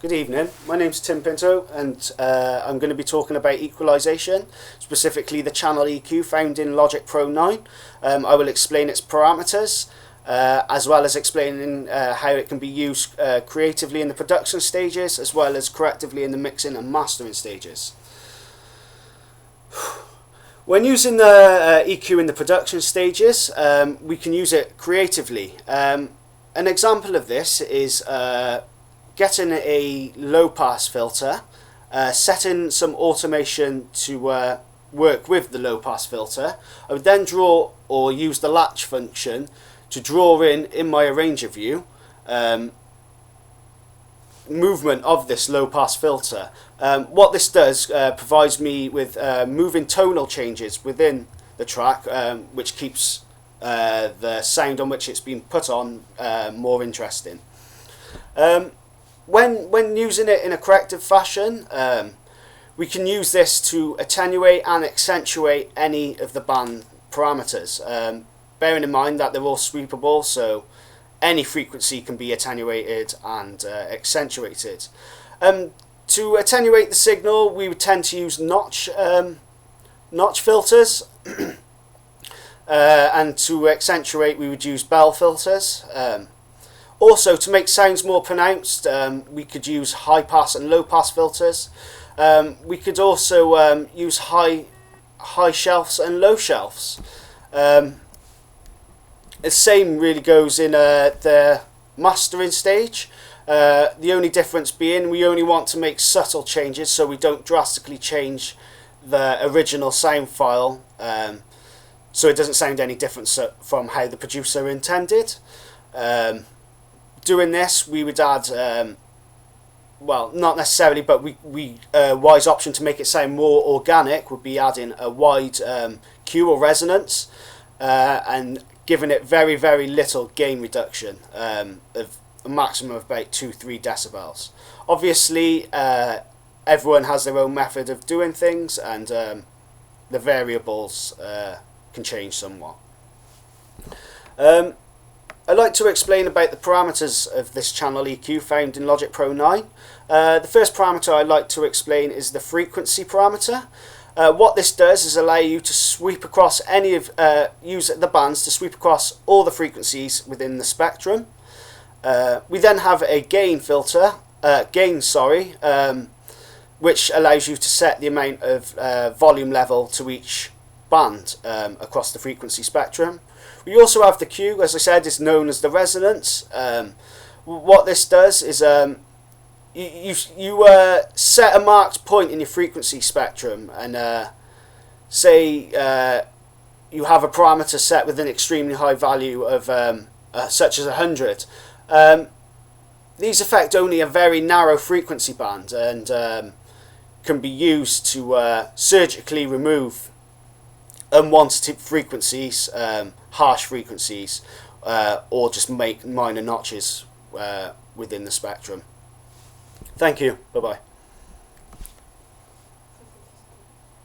Good evening, my name's Tim Pinto and I'm going to be talking about equalisation, specifically the channel EQ found in Logic Pro 9. I will explain its parameters as well as explaining how it can be used creatively in the production stages as well as correctively in the mixing and mastering stages. When using the EQ in the production stages, we can use it creatively. An example of this is getting a low pass filter, setting some automation to work with the low pass filter. I would then draw or use the latch function to draw in my arranger view movement of this low pass filter. What this does provides me with moving tonal changes within the track, which keeps the sound on which it's been put on more interesting. When using it in a corrective fashion, we can use this to attenuate and accentuate any of the band parameters, bearing in mind that they're all sweepable, so any frequency can be attenuated and accentuated. To attenuate the signal, we would tend to use notch filters, and to accentuate we would use bell filters. Also, to make sounds more pronounced, we could use high pass and low pass filters. We could also use high shelves and low shelves. The same really goes in the mastering stage. The only difference being we only want to make subtle changes so we don't drastically change the original sound file, so it doesn't sound any different from how the producer intended. Doing this, we would add, well, not necessarily, but a wise option to make it sound more organic would be adding a wide Q or resonance and giving it very, very little gain reduction of a maximum of about 2-3 decibels. Obviously, everyone has their own method of doing things, and the variables can change somewhat. I'd like to explain about the parameters of this channel EQ found in Logic Pro 9. The first parameter I'd like to explain is the frequency parameter. What this does is allow you to sweep across use the bands to sweep across all the frequencies within the spectrum. We then have a gain filter, which allows you to set the amount of volume level to each band across the frequency spectrum. We also have the Q, as I said, is known as the resonance. What this does is you set a marked point in your frequency spectrum, and say you have a parameter set with an extremely high value of such as 100. These affect only a very narrow frequency band and can be used to surgically remove unwanted frequencies, harsh frequencies, or just make minor notches within the spectrum. Thank you. Bye bye.